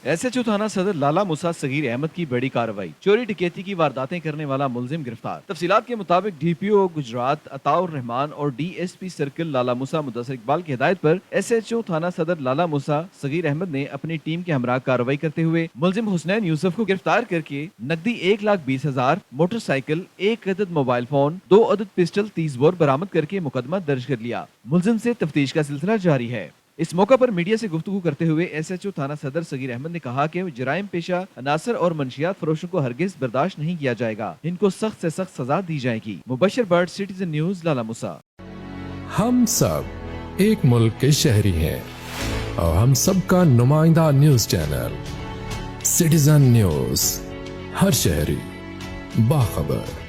SHO थाना सदर लाला मुसा सगीर अहमद की बड़ी कार्रवाई, चोरी डकैती की वारदातें करने वाला मुलजिम गिरफ्तार। तफसीलात के मुताबिक DPO गुजरात अताउर रहमान और DSP सर्किल लाला मुसा मुदस्सिर इकबाल की हिदायत पर SHO थाना सदर लाला मुसा सगीर अहमद ने अपनी टीम के हमरा कार्रवाई करते हुए मुलजिम हुसनैन यूसुफ को गिरफ्तार करके नकदी 1,20,000, मोटरसाइकिल, 1 अदद मोबाइल फोन, 2 अदद पिस्टल 30 बोर बरामद करके मुकदमा दर्ज कर लिया। मुलजिम से तफ्तीश का सिलसिला जारी है। इस मौका पर मीडिया से गुफ्तगू करते हुए SHO थाना सदर सगीर अहमद ने कहा कि जराइम पेशा अनासर और मंशियात फरोशों को हरगिज बर्दाश्त नहीं किया जाएगा, इनको सख्त से सख्त सजा दी जाएगी। मुबशर बर्ड, सिटीजन न्यूज, लाला मुसा। हम सब एक मुल्क के शहरी हैं और हम सब का नुमाइंदा न्यूज चैनल सिटीजन न्यूज, हर शहरी बाखबर।